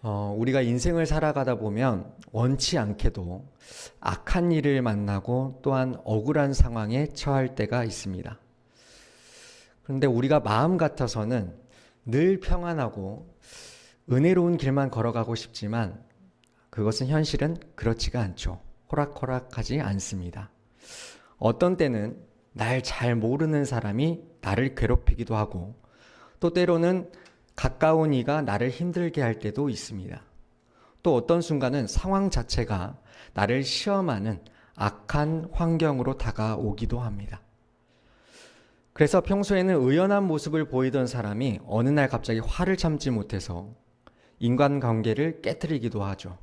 우리가 인생을 살아가다 보면 원치 않게도 악한 일을 만나고 또한 억울한 상황에 처할 때가 있습니다. 그런데 우리가 마음 같아서는 늘 평안하고 은혜로운 길만 걸어가고 싶지만 그것은 현실은 그렇지가 않죠. 호락호락하지 않습니다. 어떤 때는 날 잘 모르는 사람이 나를 괴롭히기도 하고 또 때로는 가까운 이가 나를 힘들게 할 때도 있습니다. 또 어떤 순간은 상황 자체가 나를 시험하는 악한 환경으로 다가오기도 합니다. 그래서 평소에는 의연한 모습을 보이던 사람이 어느 날 갑자기 화를 참지 못해서 인간관계를 깨트리기도 하죠.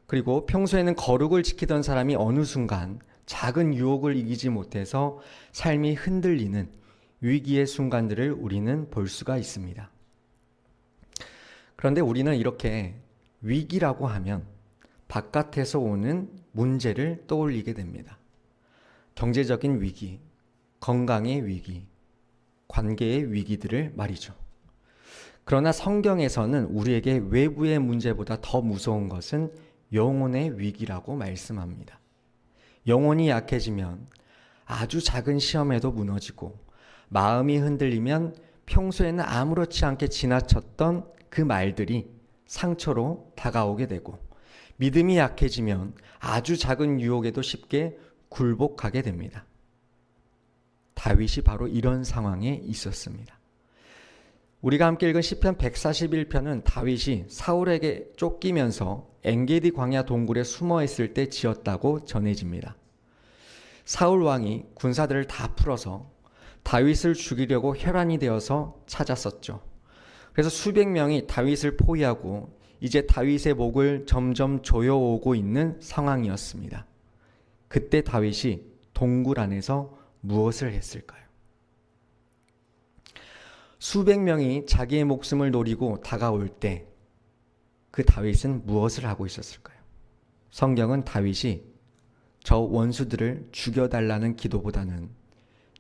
그리고 평소에는 거룩을 지키던 사람이 어느 순간 작은 유혹을 이기지 못해서 삶이 흔들리는 위기의 순간들을 우리는 볼 수가 있습니다. 그런데 우리는 이렇게 위기라고 하면 바깥에서 오는 문제를 떠올리게 됩니다. 경제적인 위기, 건강의 위기, 관계의 위기들을 말이죠. 그러나 성경에서는 우리에게 외부의 문제보다 더 무서운 것은 영혼의 위기라고 말씀합니다. 영혼이 약해지면 아주 작은 시험에도 무너지고 마음이 흔들리면 평소에는 아무렇지 않게 지나쳤던 그 말들이 상처로 다가오게 되고 믿음이 약해지면 아주 작은 유혹에도 쉽게 굴복하게 됩니다. 다윗이 바로 이런 상황에 있었습니다. 우리가 함께 읽은 시편 141편은 다윗이 사울에게 쫓기면서 엔게디 광야 동굴에 숨어 있을 때 지었다고 전해집니다. 사울 왕이 군사들을 다 풀어서 다윗을 죽이려고 혈안이 되어서 찾았었죠. 그래서 수백 명이 다윗을 포위하고 이제 다윗의 목을 점점 조여오고 있는 상황이었습니다. 그때 다윗이 동굴 안에서 무엇을 했을까요? 수백 명이 자기의 목숨을 노리고 다가올 때 그 다윗은 무엇을 하고 있었을까요? 성경은 다윗이 저 원수들을 죽여달라는 기도보다는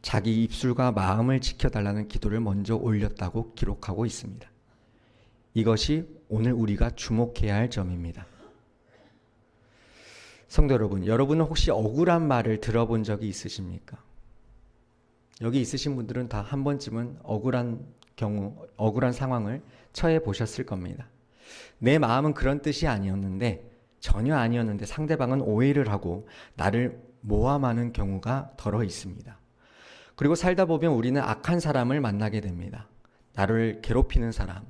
자기 입술과 마음을 지켜달라는 기도를 먼저 올렸다고 기록하고 있습니다. 이것이 오늘 우리가 주목해야 할 점입니다. 성도 여러분, 여러분은 혹시 억울한 말을 들어본 적이 있으십니까? 여기 있으신 분들은 다 한 번쯤은 억울한 상황을 처해 보셨을 겁니다. 내 마음은 그런 뜻이 아니었는데 전혀 아니었는데 상대방은 오해를 하고 나를 모함하는 경우가 덜어 있습니다. 그리고 살다 보면 우리는 악한 사람을 만나게 됩니다. 나를 괴롭히는 사람,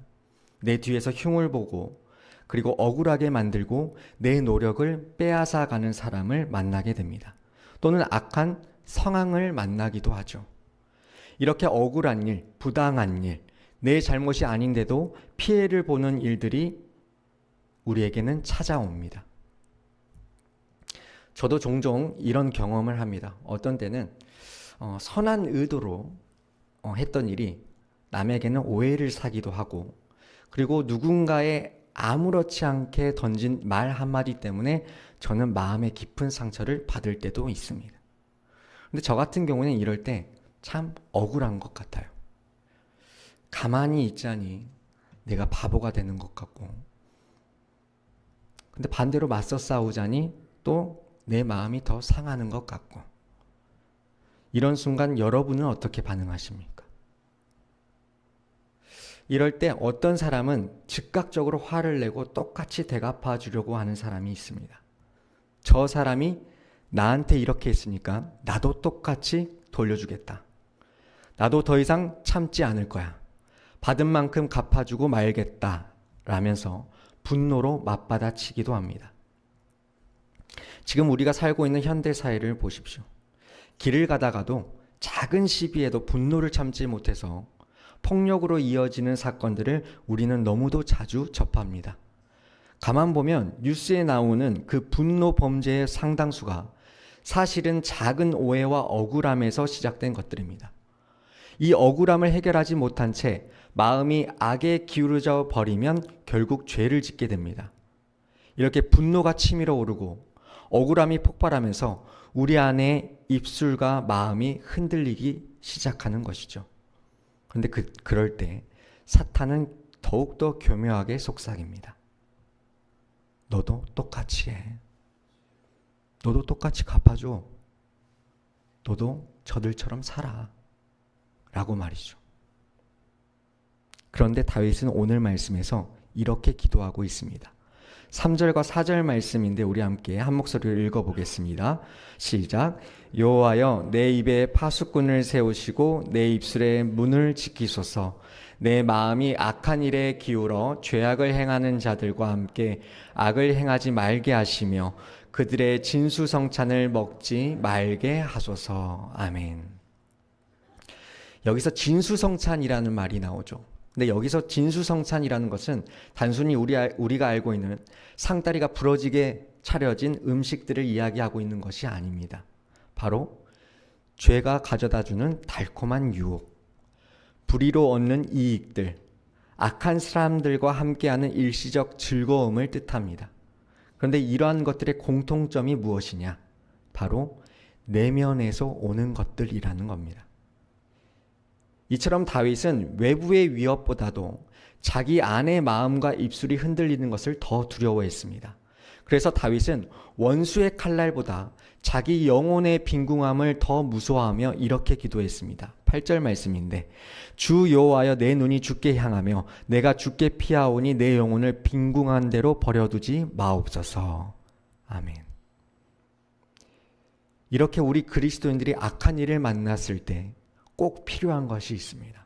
내 뒤에서 흉을 보고 그리고 억울하게 만들고 내 노력을 빼앗아가는 사람을 만나게 됩니다. 또는 악한 상황을 만나기도 하죠. 이렇게 억울한 일, 부당한 일, 내 잘못이 아닌데도 피해를 보는 일들이 우리에게는 찾아옵니다. 저도 종종 이런 경험을 합니다. 어떤 때는 선한 의도로 했던 일이 남에게는 오해를 사기도 하고 그리고 누군가의 아무렇지 않게 던진 말 한마디 때문에 저는 마음의 깊은 상처를 받을 때도 있습니다. 근데 저 같은 경우는 이럴 때 참 억울한 것 같아요. 가만히 있자니 내가 바보가 되는 것 같고 근데 반대로 맞서 싸우자니 또 내 마음이 더 상하는 것 같고 이런 순간 여러분은 어떻게 반응하십니까? 이럴 때 어떤 사람은 즉각적으로 화를 내고 똑같이 대갚아 주려고 하는 사람이 있습니다. 저 사람이 나한테 이렇게 했으니까 나도 똑같이 돌려주겠다. 나도 더 이상 참지 않을 거야. 받은 만큼 갚아주고 말겠다. 라면서 분노로 맞받아치기도 합니다. 지금 우리가 살고 있는 현대사회를 보십시오. 길을 가다가도 작은 시비에도 분노를 참지 못해서 폭력으로 이어지는 사건들을 우리는 너무도 자주 접합니다. 가만 보면 뉴스에 나오는 그 분노 범죄의 상당수가 사실은 작은 오해와 억울함에서 시작된 것들입니다. 이 억울함을 해결하지 못한 채 마음이 악에 기울어져 버리면 결국 죄를 짓게 됩니다. 이렇게 분노가 치밀어 오르고 억울함이 폭발하면서 우리 안에 입술과 마음이 흔들리기 시작하는 것이죠. 그런데 그럴 때 사탄은 더욱더 교묘하게 속삭입니다. 너도 똑같이 해. 너도 똑같이 갚아줘. 너도 저들처럼 살아. 라고 말이죠. 그런데 다윗은 오늘 말씀에서 이렇게 기도하고 있습니다. 3절과 4절 말씀인데 우리 함께 한 목소리로 읽어보겠습니다. 시작. 여호와여 내 입에 파수꾼을 세우시고 내 입술의 문을 지키소서. 내 마음이 악한 일에 기울어 죄악을 행하는 자들과 함께 악을 행하지 말게 하시며 그들의 진수성찬을 먹지 말게 하소서. 아멘. 여기서 진수성찬이라는 말이 나오죠. 근데 여기서 진수성찬이라는 것은 단순히 우리가 알고 있는 상다리가 부러지게 차려진 음식들을 이야기하고 있는 것이 아닙니다. 바로 죄가 가져다주는 달콤한 유혹, 불의로 얻는 이익들, 악한 사람들과 함께하는 일시적 즐거움을 뜻합니다. 그런데 이러한 것들의 공통점이 무엇이냐? 바로 내면에서 오는 것들이라는 겁니다. 이처럼 다윗은 외부의 위협보다도 자기 안의 마음과 입술이 흔들리는 것을 더 두려워했습니다. 그래서 다윗은 원수의 칼날보다 자기 영혼의 빈궁함을 더 무서워하며 이렇게 기도했습니다. 8절 말씀인데 주 여호와여 내 눈이 주께 향하며 내가 주께 피하오니 내 영혼을 빈궁한 대로 버려두지 마옵소서. 아멘. 이렇게 우리 그리스도인들이 악한 일을 만났을 때 꼭 필요한 것이 있습니다.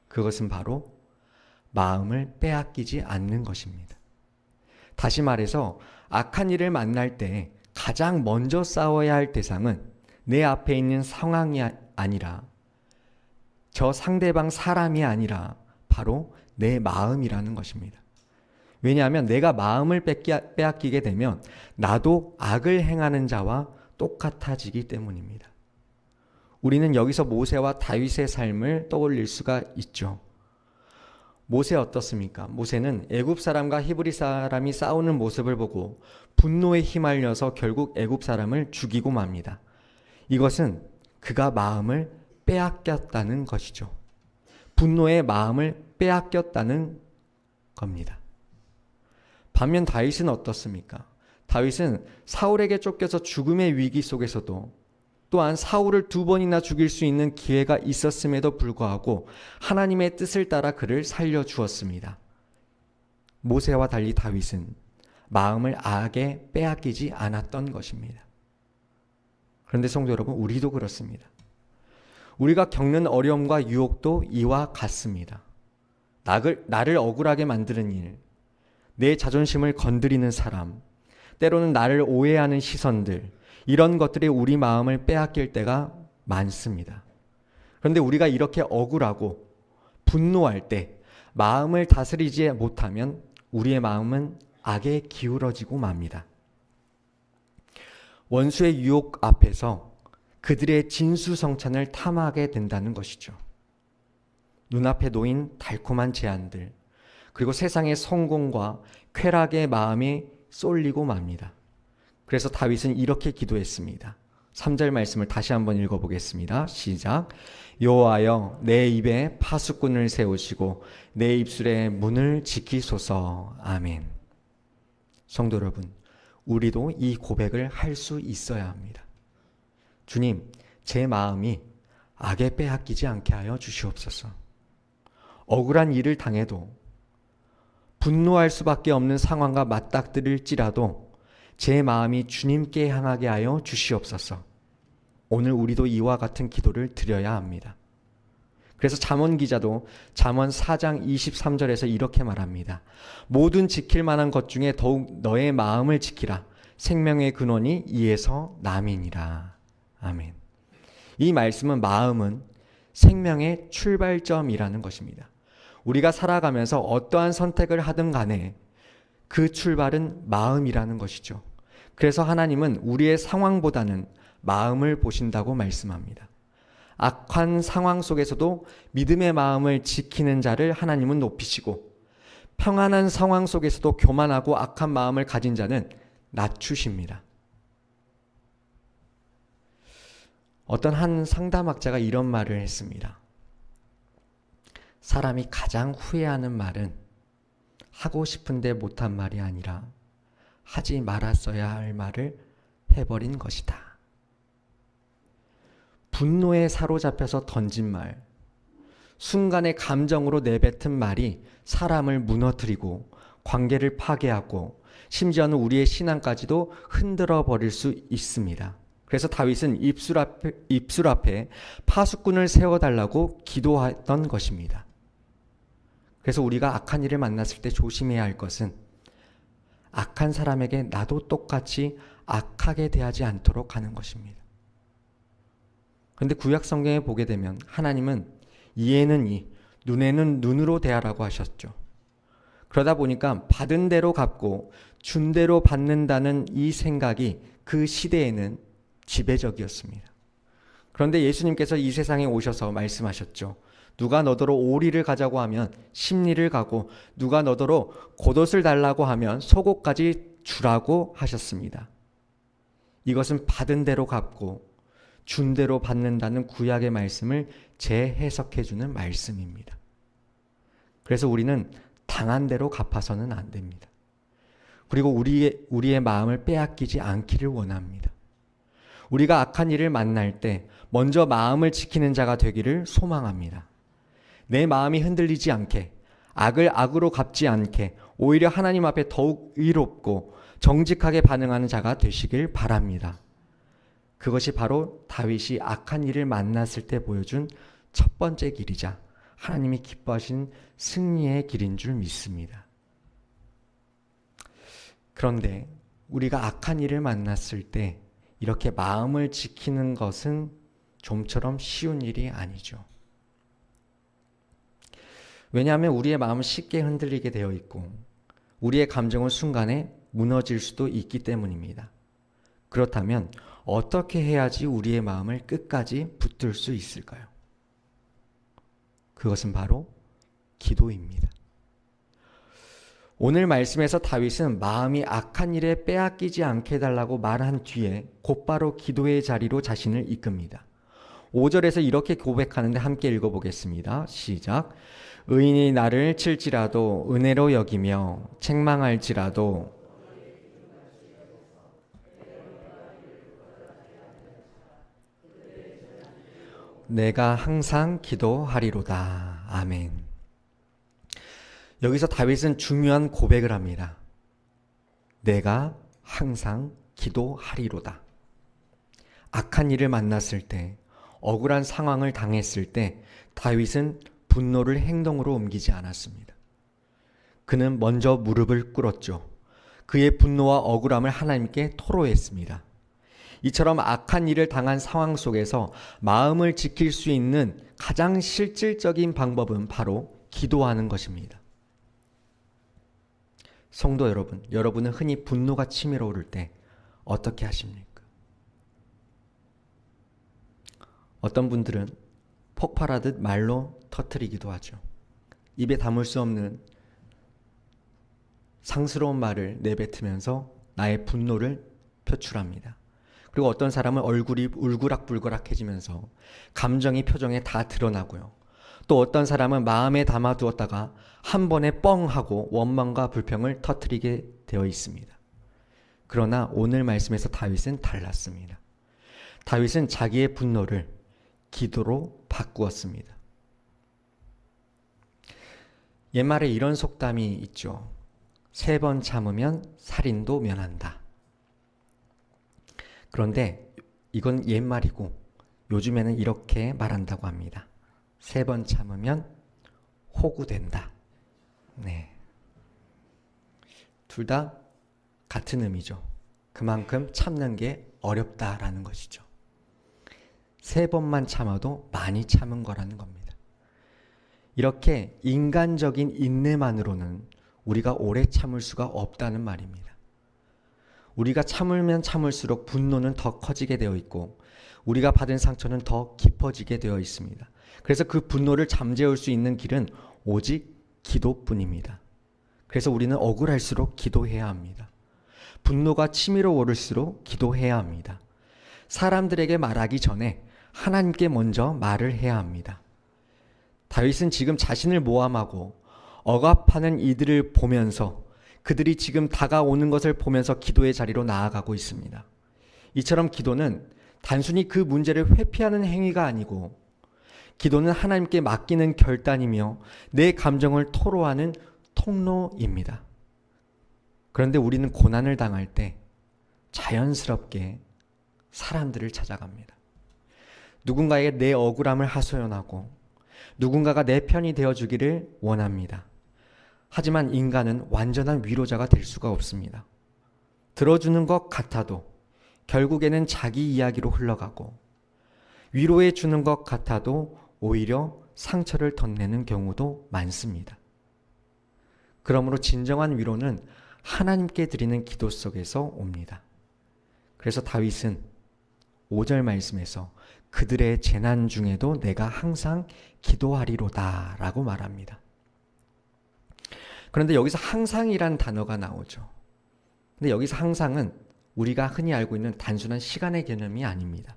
그것은 바로 마음을 빼앗기지 않는 것입니다. 다시 말해서 악한 일을 만날 때 가장 먼저 싸워야 할 대상은 내 앞에 있는 상황이 아니라 저 상대방 사람이 아니라 바로 내 마음이라는 것입니다. 왜냐하면 내가 마음을 빼앗기게 되면 나도 악을 행하는 자와 똑같아지기 때문입니다. 우리는 여기서 모세와 다윗의 삶을 떠올릴 수가 있죠. 모세 어떻습니까? 모세는 애굽 사람과 히브리 사람이 싸우는 모습을 보고 분노에 휘말려서 결국 애굽 사람을 죽이고 맙니다. 이것은 그가 마음을 빼앗겼다는 것이죠. 분노의 마음을 빼앗겼다는 겁니다. 반면 다윗은 어떻습니까? 다윗은 사울에게 쫓겨서 죽음의 위기 속에서도 또한 사울을 2번이나 죽일 수 있는 기회가 있었음에도 불구하고 하나님의 뜻을 따라 그를 살려주었습니다. 모세와 달리 다윗은 마음을 악에 빼앗기지 않았던 것입니다. 그런데 성도 여러분, 우리도 그렇습니다. 우리가 겪는 어려움과 유혹도 이와 같습니다. 나를 억울하게 만드는 일, 내 자존심을 건드리는 사람, 때로는 나를 오해하는 시선들, 이런 것들이 우리 마음을 빼앗길 때가 많습니다. 그런데 우리가 이렇게 억울하고 분노할 때 마음을 다스리지 못하면 우리의 마음은 악에 기울어지고 맙니다. 원수의 유혹 앞에서 그들의 진수성찬을 탐하게 된다는 것이죠. 눈앞에 놓인 달콤한 제안들, 그리고 세상의 성공과 쾌락의 마음이 쏠리고 맙니다. 그래서 다윗은 이렇게 기도했습니다. 3절 말씀을 다시 한번 읽어보겠습니다. 시작. 여호와여 내 입에 파수꾼을 세우시고 내 입술의 문을 지키소서. 아멘. 성도 여러분, 우리도 이 고백을 할 수 있어야 합니다. 주님, 제 마음이 악에 빼앗기지 않게 하여 주시옵소서. 억울한 일을 당해도 분노할 수밖에 없는 상황과 맞닥뜨릴지라도 제 마음이 주님께 향하게 하여 주시옵소서. 오늘 우리도 이와 같은 기도를 드려야 합니다. 그래서 잠언 기자도 잠언 4장 23절에서 이렇게 말합니다. 모든 지킬 만한 것 중에 더욱 너의 마음을 지키라. 생명의 근원이 이에서 남이니라. 아멘. 이 말씀은 마음은 생명의 출발점이라는 것입니다. 우리가 살아가면서 어떠한 선택을 하든 간에 그 출발은 마음이라는 것이죠. 그래서 하나님은 우리의 상황보다는 마음을 보신다고 말씀합니다. 악한 상황 속에서도 믿음의 마음을 지키는 자를 하나님은 높이시고 평안한 상황 속에서도 교만하고 악한 마음을 가진 자는 낮추십니다. 어떤 한 상담학자가 이런 말을 했습니다. 사람이 가장 후회하는 말은 하고 싶은데 못한 말이 아니라 하지 말았어야 할 말을 해버린 것이다. 분노에 사로잡혀서 던진 말, 순간의 감정으로 내뱉은 말이 사람을 무너뜨리고 관계를 파괴하고 심지어는 우리의 신앙까지도 흔들어 버릴 수 있습니다. 그래서 다윗은 입술 앞에 파수꾼을 세워달라고 기도했던 것입니다. 그래서 우리가 악한 일을 만났을 때 조심해야 할 것은 악한 사람에게 나도 똑같이 악하게 대하지 않도록 하는 것입니다. 그런데 구약 성경에 보게 되면 하나님은 이에는 이, 눈에는 눈으로 대하라고 하셨죠. 그러다 보니까 받은 대로 갚고 준 대로 받는다는 이 생각이 그 시대에는 지배적이었습니다. 그런데 예수님께서 이 세상에 오셔서 말씀하셨죠. 누가 너더러 오리를 가자고 하면 십리를 가고 누가 너더러 겉옷을 달라고 하면 속옷까지 주라고 하셨습니다. 이것은 받은 대로 갚고 준 대로 받는다는 구약의 말씀을 재해석해 주는 말씀입니다. 그래서 우리는 당한 대로 갚아서는 안 됩니다. 그리고 우리의 마음을 빼앗기지 않기를 원합니다. 우리가 악한 일을 만날 때 먼저 마음을 지키는 자가 되기를 소망합니다. 내 마음이 흔들리지 않게, 악을 악으로 갚지 않게, 오히려 하나님 앞에 더욱 의롭고 정직하게 반응하는 자가 되시길 바랍니다. 그것이 바로 다윗이 악한 일을 만났을 때 보여준 첫 번째 길이자 하나님이 기뻐하신 승리의 길인 줄 믿습니다. 그런데 우리가 악한 일을 만났을 때 이렇게 마음을 지키는 것은 좀처럼 쉬운 일이 아니죠. 왜냐하면 우리의 마음은 쉽게 흔들리게 되어 있고 우리의 감정은 순간에 무너질 수도 있기 때문입니다. 그렇다면 어떻게 해야지 우리의 마음을 끝까지 붙들 수 있을까요? 그것은 바로 기도입니다. 오늘 말씀에서 다윗은 마음이 악한 일에 빼앗기지 않게 해달라고 말한 뒤에 곧바로 기도의 자리로 자신을 이끕니다. 5절에서 이렇게 고백하는데 함께 읽어보겠습니다. 시작. 의인이 나를 칠지라도 은혜로 여기며 책망할지라도 내가 항상 기도하리로다. 아멘. 여기서 다윗은 중요한 고백을 합니다. 내가 항상 기도하리로다. 악한 일을 만났을 때, 억울한 상황을 당했을 때 다윗은 분노를 행동으로 옮기지 않았습니다. 그는 먼저 무릎을 꿇었죠. 그의 분노와 억울함을 하나님께 토로했습니다. 이처럼 악한 일을 당한 상황 속에서 마음을 지킬 수 있는 가장 실질적인 방법은 바로 기도하는 것입니다. 성도 여러분, 여러분은 흔히 분노가 치밀어 오를 때 어떻게 하십니까? 어떤 분들은 폭발하듯 말로 터뜨리기도 하죠. 입에 담을 수 없는 상스러운 말을 내뱉으면서 나의 분노를 표출합니다. 그리고 어떤 사람은 얼굴이 울그락불그락해지면서 감정이 표정에 다 드러나고요. 또 어떤 사람은 마음에 담아두었다가 한 번에 뻥 하고 원망과 불평을 터뜨리게 되어 있습니다. 그러나 오늘 말씀에서 다윗은 달랐습니다. 다윗은 자기의 분노를 기도로 바꾸었습니다. 옛말에 이런 속담이 있죠. 3번 참으면 살인도 면한다. 그런데 이건 옛말이고 요즘에는 이렇게 말한다고 합니다. 3번 참으면 호구된다. 네. 둘 다 같은 의미죠. 그만큼 참는 게 어렵다라는 것이죠. 3번만 참아도 많이 참은 거라는 겁니다. 이렇게 인간적인 인내만으로는 우리가 오래 참을 수가 없다는 말입니다. 우리가 참으면 참을수록 분노는 더 커지게 되어 있고 우리가 받은 상처는 더 깊어지게 되어 있습니다. 그래서 그 분노를 잠재울 수 있는 길은 오직 기도뿐입니다. 그래서 우리는 억울할수록 기도해야 합니다. 분노가 치밀어 오를수록 기도해야 합니다. 사람들에게 말하기 전에 하나님께 먼저 말을 해야 합니다. 다윗은 지금 자신을 모함하고 억압하는 이들을 보면서 그들이 지금 다가오는 것을 보면서 기도의 자리로 나아가고 있습니다. 이처럼 기도는 단순히 그 문제를 회피하는 행위가 아니고 기도는 하나님께 맡기는 결단이며 내 감정을 토로하는 통로입니다. 그런데 우리는 고난을 당할 때 자연스럽게 사람들을 찾아갑니다. 누군가에게 내 억울함을 하소연하고 누군가가 내 편이 되어주기를 원합니다. 하지만 인간은 완전한 위로자가 될 수가 없습니다. 들어주는 것 같아도 결국에는 자기 이야기로 흘러가고 위로해 주는 것 같아도 오히려 상처를 덧내는 경우도 많습니다. 그러므로 진정한 위로는 하나님께 드리는 기도 속에서 옵니다. 그래서 다윗은 5절 말씀에서 그들의 재난 중에도 내가 항상 기도하리로다 라고 말합니다. 그런데 여기서 항상이란 단어가 나오죠. 근데 여기서 항상은 우리가 흔히 알고 있는 단순한 시간의 개념이 아닙니다.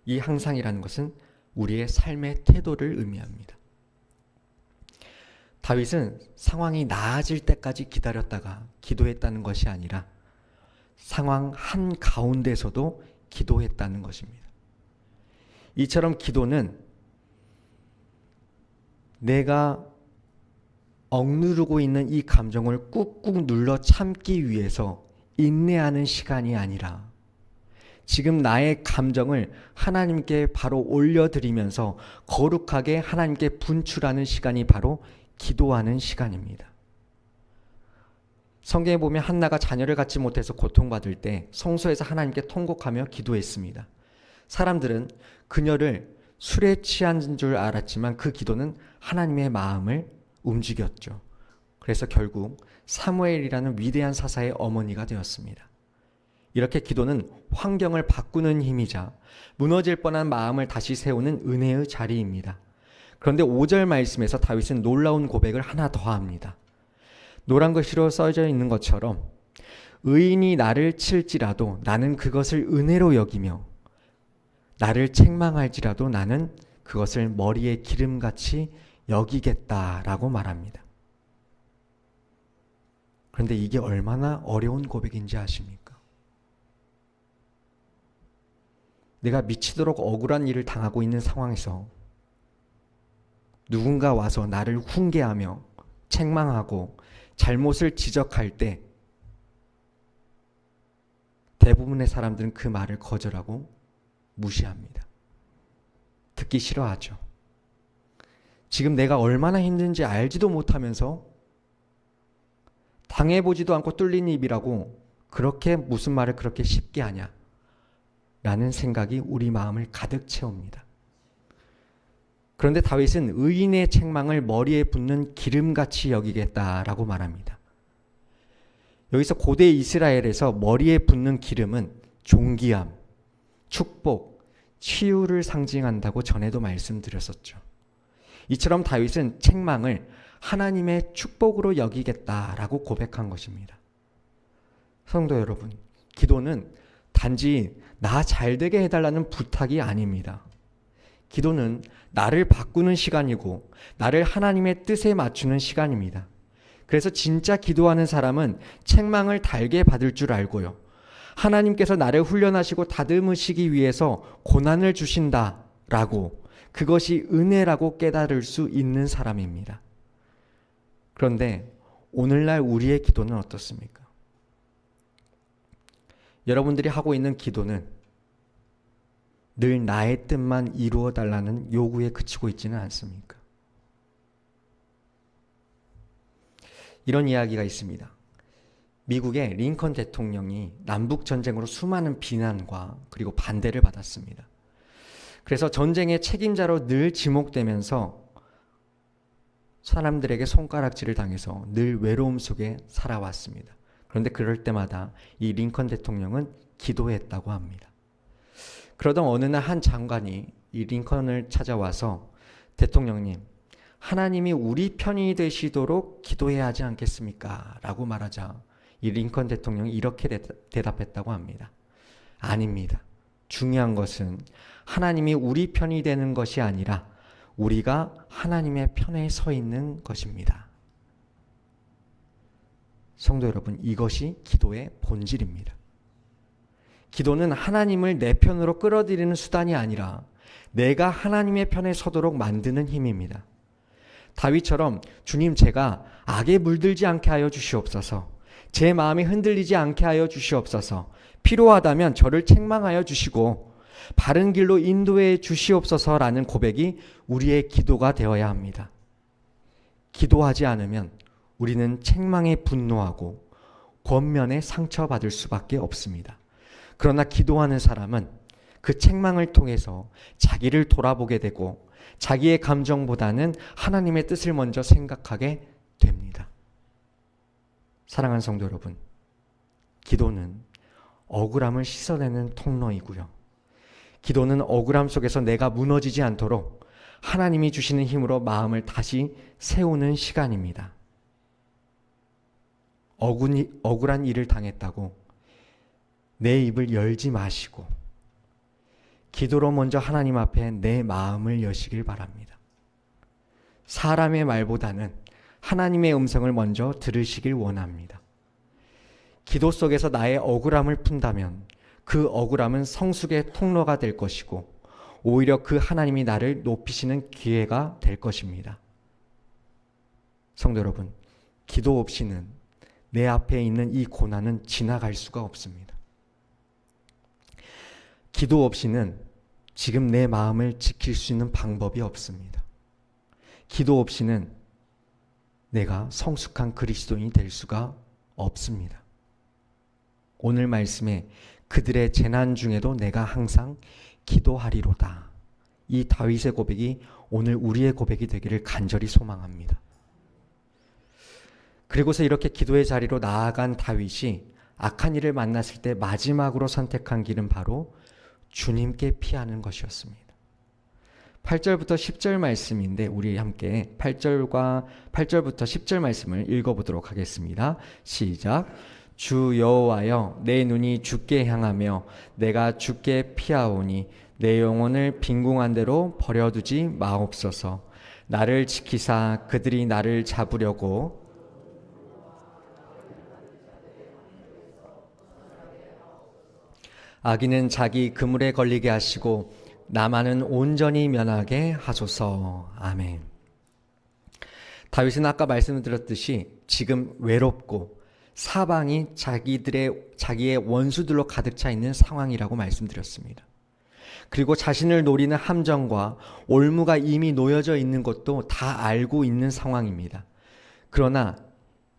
이 항상이라는 것은 우리의 삶의 태도를 의미합니다. 다윗은 상황이 나아질 때까지 기다렸다가 기도했다는 것이 아니라 상황 한가운데서도 기도했다는 것입니다. 이처럼 기도는 내가 억누르고 있는 이 감정을 꾹꾹 눌러 참기 위해서 인내하는 시간이 아니라 지금 나의 감정을 하나님께 바로 올려드리면서 거룩하게 하나님께 분출하는 시간이 바로 기도하는 시간입니다. 성경에 보면 한나가 자녀를 갖지 못해서 고통받을 때 성소에서 하나님께 통곡하며 기도했습니다. 사람들은 그녀를 술에 취한 줄 알았지만 그 기도는 하나님의 마음을 움직였죠. 그래서 결국 사무엘이라는 위대한 사사의 어머니가 되었습니다. 이렇게 기도는 환경을 바꾸는 힘이자 무너질 뻔한 마음을 다시 세우는 은혜의 자리입니다. 그런데 5절 말씀에서 다윗은 놀라운 고백을 하나 더 합니다. 노란 글씨로 써져 있는 것처럼 의인이 나를 칠지라도 나는 그것을 은혜로 여기며 나를 책망할지라도 나는 그것을 머리에 기름같이 여기겠다라고 말합니다. 그런데 이게 얼마나 어려운 고백인지 아십니까? 내가 미치도록 억울한 일을 당하고 있는 상황에서 누군가 와서 나를 훈계하며 책망하고 잘못을 지적할 때 대부분의 사람들은 그 말을 거절하고 무시합니다. 듣기 싫어하죠. 지금 내가 얼마나 힘든지 알지도 못하면서 당해보지도 않고 뚫린 입이라고 그렇게 무슨 말을 그렇게 쉽게 하냐 라는 생각이 우리 마음을 가득 채웁니다. 그런데 다윗은 의인의 책망을 머리에 붓는 기름같이 여기겠다라고 말합니다. 여기서 고대 이스라엘에서 머리에 붓는 기름은 존귀함, 축복, 치유를 상징한다고 전에도 말씀드렸었죠. 이처럼 다윗은 책망을 하나님의 축복으로 여기겠다라고 고백한 것입니다. 성도 여러분, 기도는 단지 나 잘되게 해달라는 부탁이 아닙니다. 기도는 나를 바꾸는 시간이고 나를 하나님의 뜻에 맞추는 시간입니다. 그래서 진짜 기도하는 사람은 책망을 달게 받을 줄 알고요. 하나님께서 나를 훈련하시고 다듬으시기 위해서 고난을 주신다라고 그것이 은혜라고 깨달을 수 있는 사람입니다. 그런데 오늘날 우리의 기도는 어떻습니까? 여러분들이 하고 있는 기도는 늘 나의 뜻만 이루어 달라는 요구에 그치고 있지는 않습니까? 이런 이야기가 있습니다. 미국의 링컨 대통령이 남북전쟁으로 수많은 비난과 그리고 반대를 받았습니다. 그래서 전쟁의 책임자로 늘 지목되면서 사람들에게 손가락질을 당해서 늘 외로움 속에 살아왔습니다. 그런데 그럴 때마다 이 링컨 대통령은 기도했다고 합니다. 그러던 어느 날 한 장관이 이 링컨을 찾아와서 대통령님, 하나님이 우리 편이 되시도록 기도해야 하지 않겠습니까? 라고 말하자 이 링컨 대통령이 이렇게 대답했다고 합니다. 아닙니다. 중요한 것은 하나님이 우리 편이 되는 것이 아니라 우리가 하나님의 편에 서 있는 것입니다. 성도 여러분, 이것이 기도의 본질입니다. 기도는 하나님을 내 편으로 끌어들이는 수단이 아니라 내가 하나님의 편에 서도록 만드는 힘입니다. 다윗처럼 주님, 제가 악에 물들지 않게 하여 주시옵소서, 제 마음이 흔들리지 않게 하여 주시옵소서, 필요하다면 저를 책망하여 주시고 바른 길로 인도해 주시옵소서라는 고백이 우리의 기도가 되어야 합니다. 기도하지 않으면 우리는 책망에 분노하고 권면에 상처받을 수밖에 없습니다. 그러나 기도하는 사람은 그 책망을 통해서 자기를 돌아보게 되고 자기의 감정보다는 하나님의 뜻을 먼저 생각하게 됩니다. 사랑하는 성도 여러분, 기도는 억울함을 씻어내는 통로이고요. 기도는 억울함 속에서 내가 무너지지 않도록 하나님이 주시는 힘으로 마음을 다시 세우는 시간입니다. 억울한 일을 당했다고 내 입을 열지 마시고 기도로 먼저 하나님 앞에 내 마음을 여시길 바랍니다. 사람의 말보다는 하나님의 음성을 먼저 들으시길 원합니다. 기도 속에서 나의 억울함을 푼다면 그 억울함은 성숙의 통로가 될 것이고 오히려 그 하나님이 나를 높이시는 기회가 될 것입니다. 성도 여러분, 기도 없이는 내 앞에 있는 이 고난은 지나갈 수가 없습니다. 기도 없이는 지금 내 마음을 지킬 수 있는 방법이 없습니다. 기도 없이는 내가 성숙한 그리스도인이 될 수가 없습니다. 오늘 말씀에 그들의 재난 중에도 내가 항상 기도하리로다, 이 다윗의 고백이 오늘 우리의 고백이 되기를 간절히 소망합니다. 그리고서 이렇게 기도의 자리로 나아간 다윗이 악한 일을 만났을 때 마지막으로 선택한 길은 바로 주님께 피하는 것이었습니다. 8절부터 10절 말씀인데 우리 함께 8절부터 10절 말씀을 읽어보도록 하겠습니다. 시작. 주 여호와여, 내 눈이 주께 향하며 내가 주께 피하오니 내 영혼을 빈궁한 대로 버려두지 마옵소서. 나를 지키사 그들이 나를 잡으려고 악인은 자기 그물에 걸리게 하시고 나만은 온전히 면하게 하소서. 아멘. 다윗은 아까 말씀드렸듯이 지금 외롭고 사방이 자기의 원수들로 가득 차 있는 상황이라고 말씀드렸습니다. 그리고 자신을 노리는 함정과 올무가 이미 놓여져 있는 것도 다 알고 있는 상황입니다. 그러나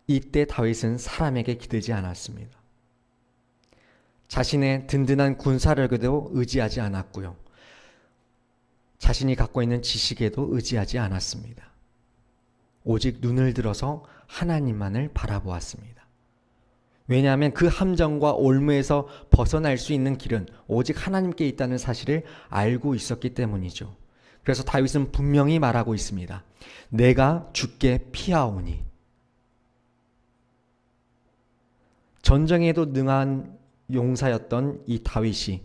이때 다윗은 사람에게 기대지 않았습니다. 자신의 든든한 군사력에도 의지하지 않았고요. 자신이 갖고 있는 지식에도 의지하지 않았습니다. 오직 눈을 들어서 하나님만을 바라보았습니다. 왜냐하면 그 함정과 올무에서 벗어날 수 있는 길은 오직 하나님께 있다는 사실을 알고 있었기 때문이죠. 그래서 다윗은 분명히 말하고 있습니다. 내가 주께 피하오니. 전쟁에도 능한 용사였던 이 다윗이,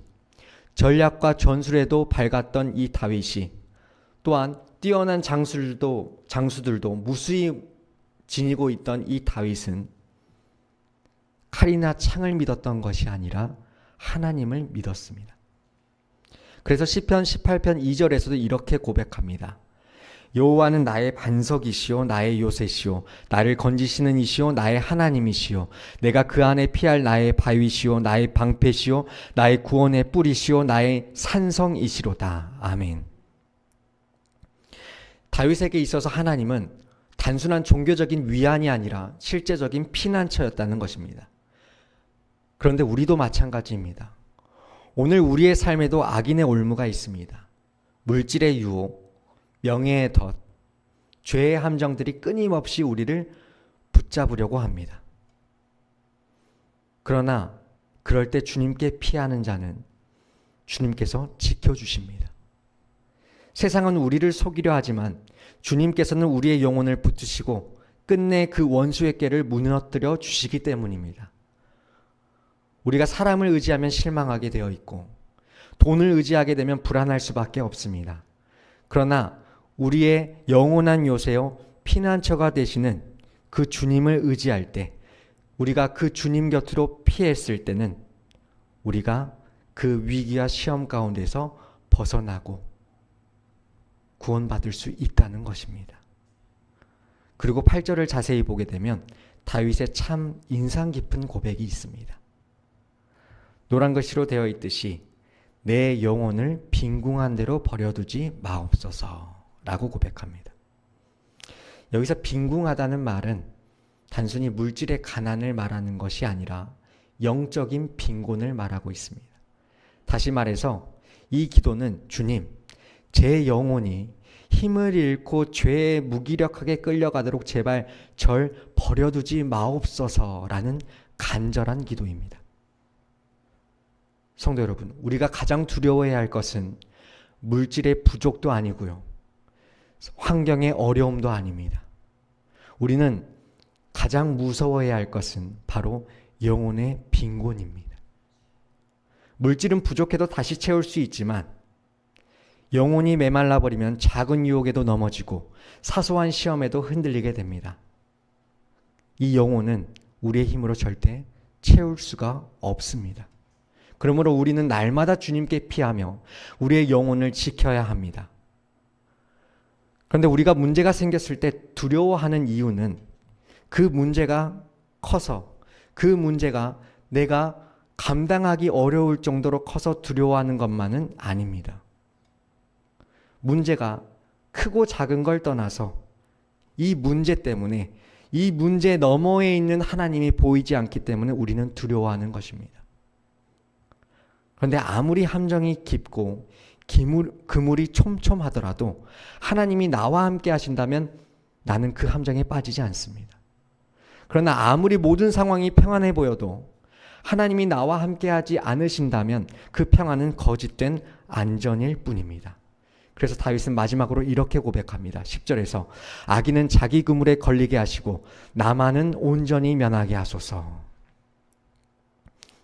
전략과 전술에도 밝았던 이 다윗이, 또한 뛰어난 장수들도 무수히 지니고 있던 이 다윗은 칼이나 창을 믿었던 것이 아니라 하나님을 믿었습니다. 그래서 시편 18편 2절에서도 이렇게 고백합니다. 여호와는 나의 반석이시오 나의 요새시오 나를 건지시는 이시오 나의 하나님이시오 내가 그 안에 피할 나의 바위시오 나의 방패시오 나의 구원의 뿌리시오 나의 산성이시로다. 아멘. 다윗에게 있어서 하나님은 단순한 종교적인 위안이 아니라 실제적인 피난처였다는 것입니다. 그런데 우리도 마찬가지입니다. 오늘 우리의 삶에도 악인의 올무가 있습니다. 물질의 유혹, 명예의 덫, 죄의 함정들이 끊임없이 우리를 붙잡으려고 합니다. 그러나 그럴 때 주님께 피하는 자는 주님께서 지켜주십니다. 세상은 우리를 속이려 하지만 주님께서는 우리의 영혼을 붙드시고 끝내 그 원수의 꾀를 무너뜨려 주시기 때문입니다. 우리가 사람을 의지하면 실망하게 되어 있고 돈을 의지하게 되면 불안할 수밖에 없습니다. 그러나 우리의 영원한 요새요 피난처가 되시는 그 주님을 의지할 때 우리가 그 주님 곁으로 피했을 때는 우리가 그 위기와 시험 가운데서 벗어나고 구원받을 수 있다는 것입니다. 그리고 8절을 자세히 보게 되면 다윗의 참 인상 깊은 고백이 있습니다. 노란 글씨로 되어 있듯이 내 영혼을 빈궁한 대로 버려두지 마옵소서 라고 고백합니다. 여기서 빈궁하다는 말은 단순히 물질의 가난을 말하는 것이 아니라 영적인 빈곤을 말하고 있습니다. 다시 말해서 이 기도는 주님, 제 영혼이 힘을 잃고 죄에 무기력하게 끌려가도록 제발 절 버려두지 마옵소서라는 간절한 기도입니다. 성도 여러분, 우리가 가장 두려워해야 할 것은 물질의 부족도 아니고요, 환경의 어려움도 아닙니다. 우리는 가장 무서워해야 할 것은 바로 영혼의 빈곤입니다. 물질은 부족해도 다시 채울 수 있지만 영혼이 메말라 버리면 작은 유혹에도 넘어지고 사소한 시험에도 흔들리게 됩니다. 이 영혼은 우리의 힘으로 절대 채울 수가 없습니다. 그러므로 우리는 날마다 주님께 피하며 우리의 영혼을 지켜야 합니다. 그런데 우리가 문제가 생겼을 때 두려워하는 이유는 그 문제가 커서, 그 문제가 내가 감당하기 어려울 정도로 커서 두려워하는 것만은 아닙니다. 문제가 크고 작은 걸 떠나서 이 문제 때문에, 이 문제 너머에 있는 하나님이 보이지 않기 때문에 우리는 두려워하는 것입니다. 그런데 아무리 함정이 깊고 그물이 촘촘하더라도 하나님이 나와 함께 하신다면 나는 그 함정에 빠지지 않습니다. 그러나 아무리 모든 상황이 평안해 보여도 하나님이 나와 함께 하지 않으신다면 그 평안은 거짓된 안전일 뿐입니다. 그래서 다윗은 마지막으로 이렇게 고백합니다. 10절에서 악인은 자기 그물에 걸리게 하시고 나만은 온전히 면하게 하소서.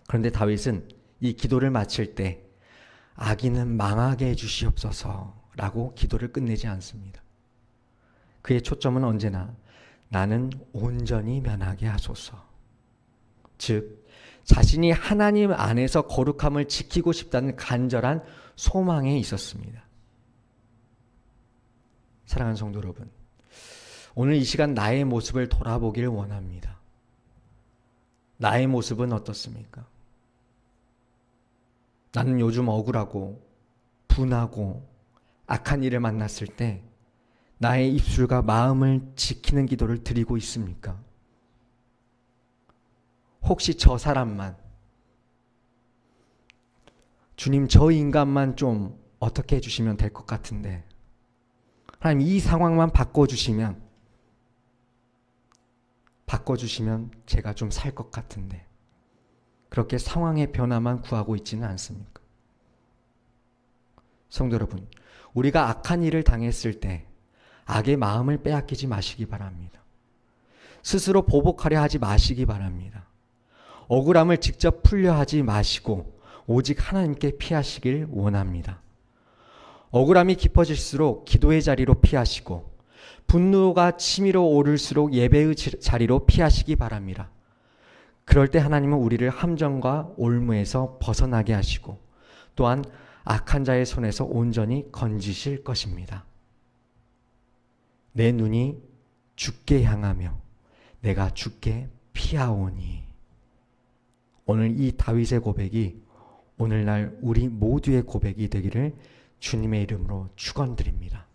그런데 다윗은 이 기도를 마칠 때 악인은 망하게 해주시옵소서 라고 기도를 끝내지 않습니다. 그의 초점은 언제나 나는 온전히 면하게 하소서. 즉 자신이 하나님 안에서 거룩함을 지키고 싶다는 간절한 소망에 있었습니다. 사랑하는 성도 여러분, 오늘 이 시간 나의 모습을 돌아보길 원합니다. 나의 모습은 어떻습니까? 나는 요즘 억울하고 분하고 악한 일을 만났을 때 나의 입술과 마음을 지키는 기도를 드리고 있습니까? 혹시 저 사람만, 주님 저 인간만 좀 어떻게 해주시면 될 것 같은데, 하나님 이 상황만 바꿔주시면 제가 좀 살 것 같은데, 그렇게 상황의 변화만 구하고 있지는 않습니까? 성도 여러분, 우리가 악한 일을 당했을 때 악의 마음을 빼앗기지 마시기 바랍니다. 스스로 보복하려 하지 마시기 바랍니다. 억울함을 직접 풀려 하지 마시고 오직 하나님께 피하시길 원합니다. 억울함이 깊어질수록 기도의 자리로 피하시고 분노가 치밀어 오를수록 예배의 자리로 피하시기 바랍니다. 그럴 때 하나님은 우리를 함정과 올무에서 벗어나게 하시고 또한 악한 자의 손에서 온전히 건지실 것입니다. 내 눈이 주께 향하며 내가 주께 피하오니. 오늘 이 다윗의 고백이 오늘날 우리 모두의 고백이 되기를 주님의 이름으로 축원드립니다.